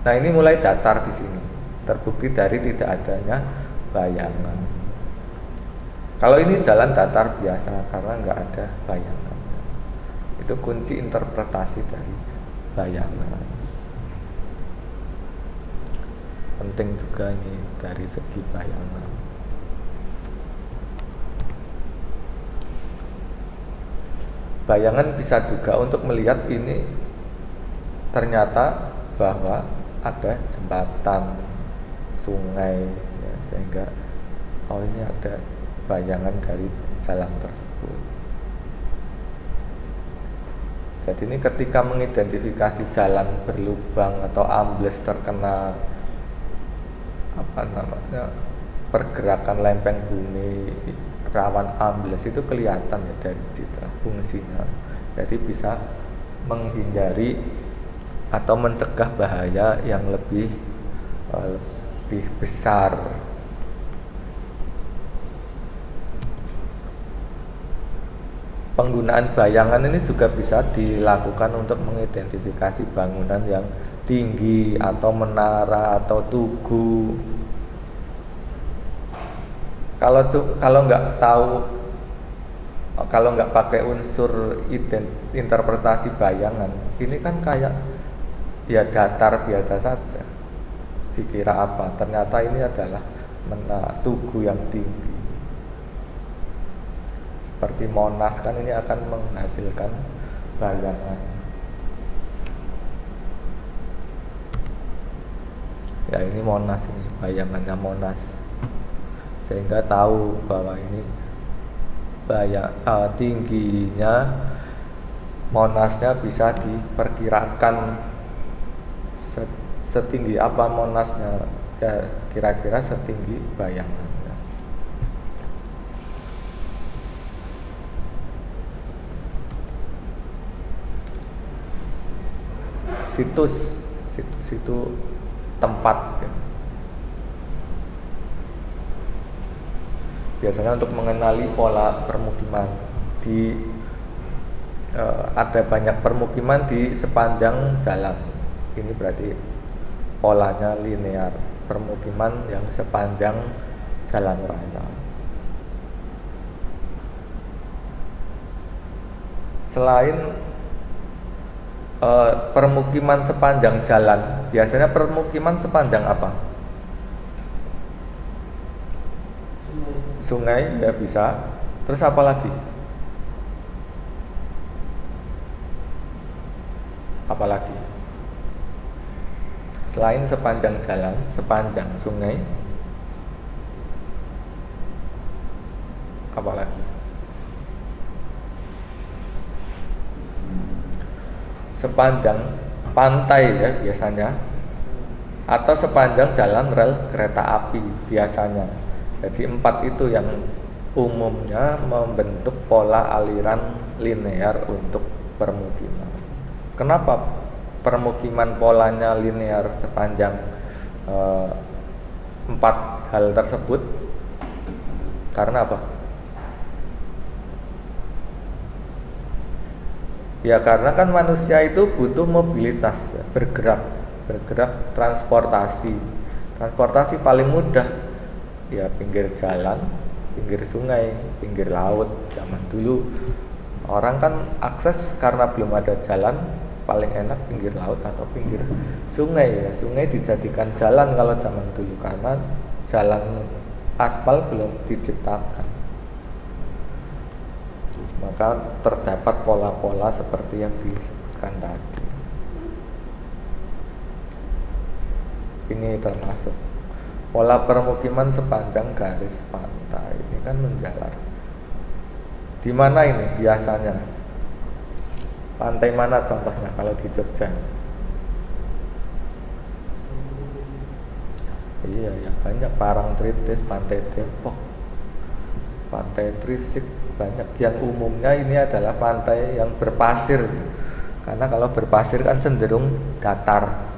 Nah ini mulai datar di sini. Terbukti dari tidak adanya bayangan. Kalau ini jalan datar biasa karena nggak ada bayangan. Itu kunci interpretasi dari bayangan. Penting juga ini dari segi bayangan. Bayangan bisa juga untuk melihat ini ternyata bahwa ada jembatan sungai ya, sehingga oh ini ada bayangan dari jalan tersebut. Jadi ini ketika mengidentifikasi jalan berlubang atau ambles terkena pergerakan lempeng bumi rawan ambles, itu kelihatan ya dari citra fungsinya. Jadi bisa menghindari atau mencegah bahaya yang lebih besar. penggunaan bayangan ini juga bisa dilakukan untuk mengidentifikasi bangunan yang tinggi atau menara atau tugu. Kalau nggak tahu, kalau nggak pakai unsur interpretasi bayangan, ini kan kayak ya datar biasa saja. Dikira apa? Ternyata ini adalah tugu yang tinggi. Seperti Monas kan ini akan menghasilkan bayangan. Ya ini Monas, ini bayangannya Monas, sehingga tahu bahwa ini tingginya Monasnya bisa diperkirakan setinggi apa Monasnya, ya kira-kira setinggi bayangan. Situs itu tempat ya. Biasanya untuk mengenali pola permukiman ada banyak permukiman di sepanjang jalan. Ini berarti polanya linear, permukiman yang sepanjang jalan raya. Selain permukiman sepanjang jalan, biasanya permukiman sepanjang apa? Sungai ya bisa. Terus apa lagi? Apalagi? Selain sepanjang jalan, sepanjang sungai, apalagi? Sepanjang pantai ya biasanya, atau sepanjang jalan rel kereta api biasanya. Jadi 4 itu yang umumnya membentuk pola aliran linear untuk permukiman. Kenapa permukiman polanya linear sepanjang 4 hal tersebut? Karena apa? Ya karena kan manusia itu butuh mobilitas, ya, bergerak transportasi paling mudah ya pinggir jalan, pinggir sungai, pinggir laut. Zaman dulu orang kan akses karena belum ada jalan, paling enak pinggir laut atau pinggir sungai ya. Sungai dijadikan jalan kalau zaman dulu karena jalan aspal belum diciptakan. Maka terdapat pola-pola seperti yang disebutkan tadi. Ini termasuk pola permukiman sepanjang garis pantai. Ini kan menjalar. Di mana ini biasanya? Pantai mana contohnya kalau di Jogja? Iya ya banyak, Parangtritis, Pantai Depok, Pantai Trisik, banyak. Yang umumnya ini adalah pantai yang berpasir, karena kalau berpasir kan cenderung datar,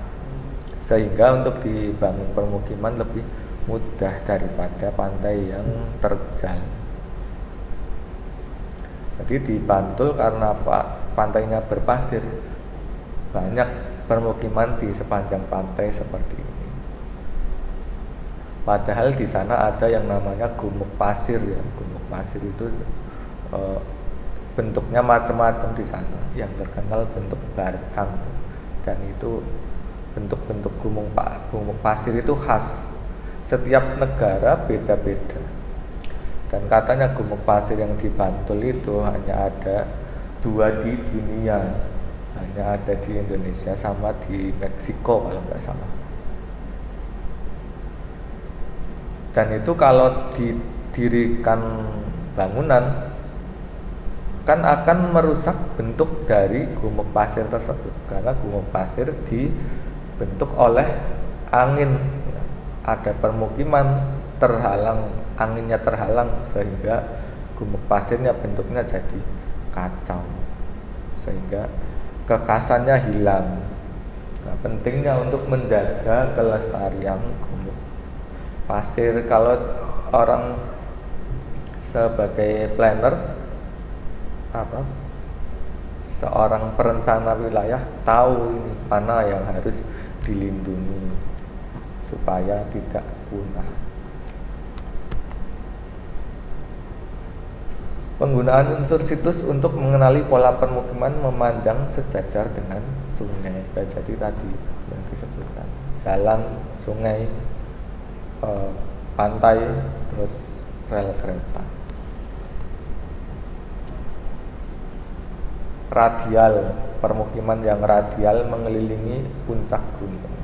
sehingga untuk dibangun permukiman lebih mudah daripada pantai yang terjal. Jadi di Bantul karena pantainya berpasir, banyak permukiman di sepanjang pantai seperti ini. Padahal di sana ada yang namanya gumuk pasir ya. Gumuk pasir itu bentuknya macam-macam di sana. Yang terkenal bentuk barcang, dan itu bentuk-bentuk gumuk pasir itu khas. Setiap negara beda-beda. Dan katanya gumuk pasir yang di Bantul itu hanya ada 2 di dunia, hanya ada di Indonesia sama di Meksiko kalau nggak salah. Dan itu kalau didirikan bangunan kan akan merusak bentuk dari gumuk pasir tersebut, karena gumuk pasir dibentuk oleh angin. Ada permukiman terhalang, anginnya terhalang, sehingga gumuk pasirnya bentuknya jadi kacau, sehingga kekhasannya hilang. Nah, pentingnya untuk menjaga kelestarian gumuk pasir. Kalau orang sebagai planner apa seorang perencana wilayah tahu ini mana yang harus dilindungi supaya tidak punah. Penggunaan unsur situs untuk mengenali pola permukiman memanjang sejajar dengan sungai. Jadi tadi yang disebutkan jalan, sungai, pantai, terus rel kereta. Radial, permukiman yang radial mengelilingi puncak gunung.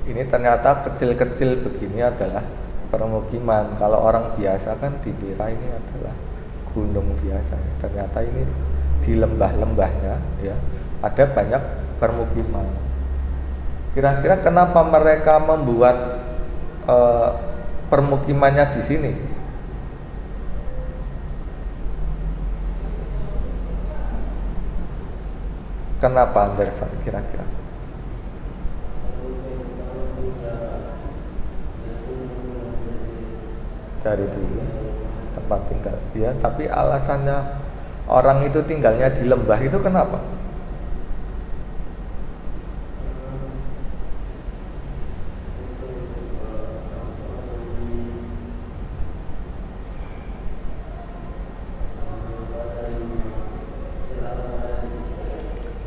Ini ternyata kecil-kecil begini adalah permukiman. Kalau orang biasa kan dikira ini adalah gunung biasa. Ternyata ini di lembah-lembahnya ya ada banyak permukiman. Kira-kira kenapa mereka membuat permukimannya di sini? Kenapa Anderson kira-kira? Dari dulu tempat tinggal ya, tapi alasannya orang itu tinggalnya di lembah itu kenapa?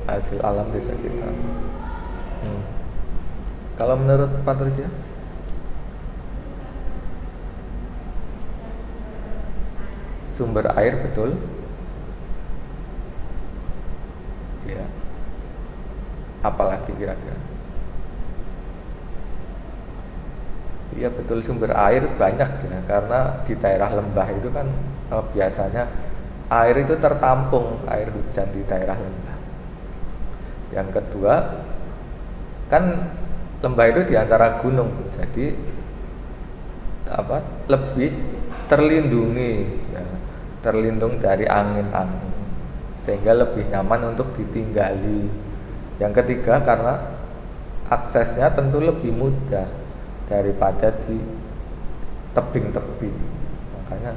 Hasil alam di sekitar. Kalau menurut Patricia? Sumber air, betul ya. Apalagi kira-kira? Iya betul, sumber air banyak ya, karena di daerah lembah itu kan biasanya air itu tertampung, air hujan di daerah lembah. Yang kedua kan lembah itu di antara gunung, jadi lebih terlindungi ya, terlindung dari angin-angin sehingga lebih nyaman untuk ditinggali. Yang ketiga karena aksesnya tentu lebih mudah daripada di tebing-tebing, makanya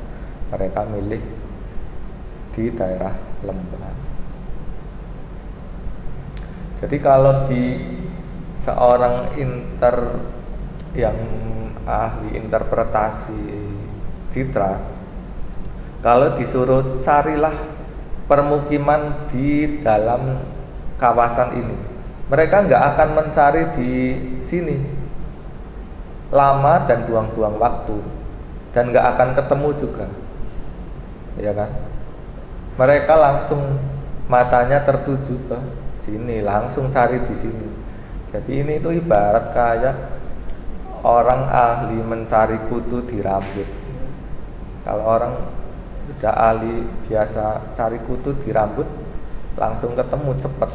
mereka milih di daerah lembah. Jadi kalau di seorang yang ahli interpretasi citra, kalau disuruh carilah permukiman di dalam kawasan ini, mereka nggak akan mencari di sini, lama dan buang-buang waktu, dan nggak akan ketemu juga, ya kan? Mereka langsung matanya tertuju ke sini, langsung cari di sini. Jadi ini itu ibarat kayak orang ahli mencari kutu di rambut. Kalau orang sudah ahli biasa cari kutu di rambut, langsung ketemu cepat.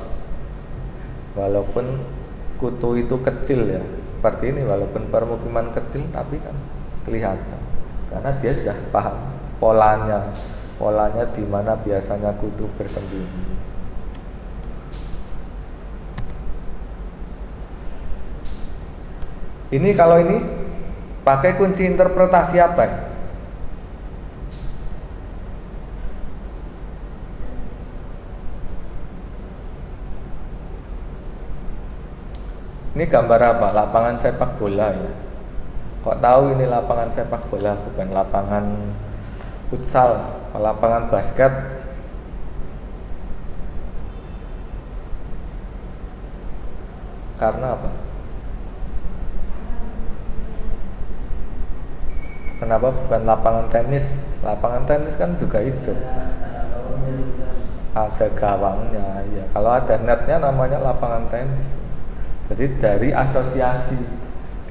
Walaupun kutu itu kecil ya, seperti ini, walaupun permukiman kecil tapi kan kelihatan karena dia sudah paham polanya di mana biasanya kutu bersembunyi. Ini kalau ini pakai kunci interpretasi apa? Ini gambar apa? Lapangan sepak bola ya. Kok tahu ini lapangan sepak bola, bukan lapangan futsal, lapangan basket? Karena apa? Kenapa bukan lapangan tenis? Lapangan tenis kan juga hijau, ada gawangnya ya. Kalau ada netnya namanya lapangan tenis. Jadi dari asosiasi,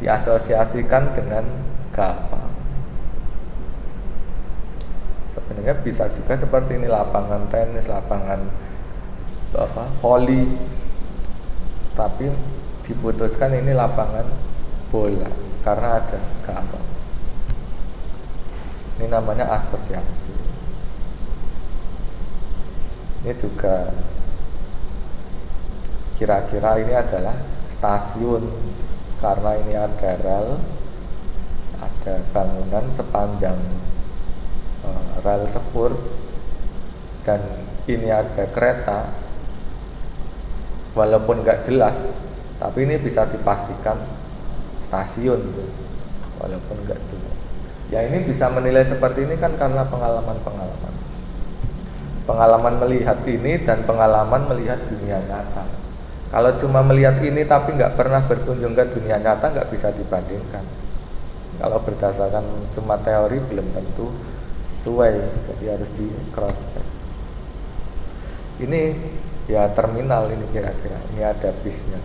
diasosiasikan dengan gawang. Sebenarnya bisa juga seperti ini, lapangan tenis, lapangan voli, tapi diputuskan ini lapangan bola karena ada gawang. Ini namanya asosiasi. Ini juga kira-kira ini adalah stasiun karena ini ada rel, ada bangunan sepanjang rel sepur dan ini ada kereta, walaupun nggak jelas, tapi ini bisa dipastikan stasiun gitu, walaupun nggak jelas. Ya ini bisa menilai seperti ini kan karena pengalaman melihat ini dan pengalaman melihat dunia nyata. Kalau cuma melihat ini tapi nggak pernah berkunjung ke dunia nyata, nggak bisa dibandingkan. Kalau berdasarkan cuma teori belum tentu sesuai, jadi harus di cross check. Ini ya terminal ini kira-kira, ini ada bisnya,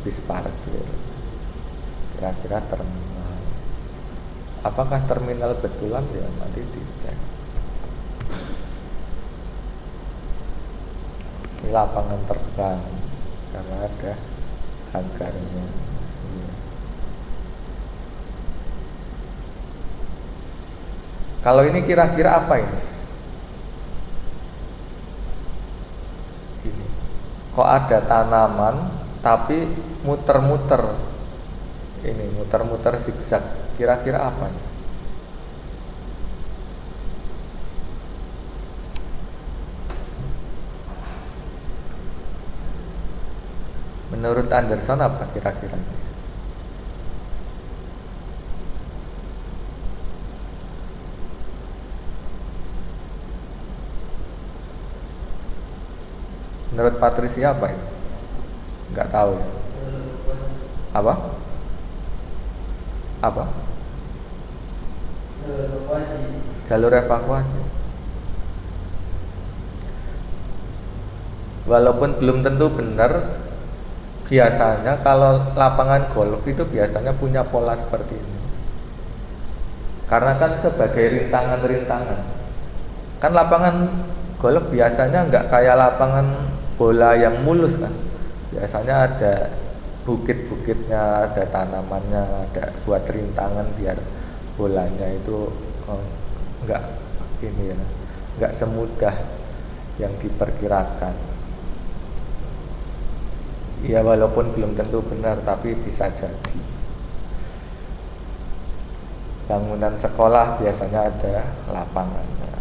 bis parkir, kira-kira terminal. Apakah terminal betulan ya nanti dicek. Ini lapangan terbang karena ada hanggarnya. Kalau ini kira-kira apa ini? Ini. Kok ada tanaman tapi muter-muter? Ini muter-muter zigzag. Kira-kira apa ini? Menurut Anderson apa kira-kira? Menurut Patricia apa ini? Enggak tahu ya. Apa? Apa? Jalur evakuasi. Walaupun belum tentu benar, biasanya kalau lapangan golf itu biasanya punya pola seperti ini. Karena kan sebagai rintangan-rintangan. Kan lapangan golf biasanya nggak kayak lapangan bola yang mulus kan. Biasanya ada bukit-bukitnya, ada tanamannya, ada buat rintangan biar bolanya itu nggak ini ya, nggak semudah yang diperkirakan. Ya walaupun belum tentu benar tapi bisa jadi. Bangunan sekolah biasanya ada lapangannya.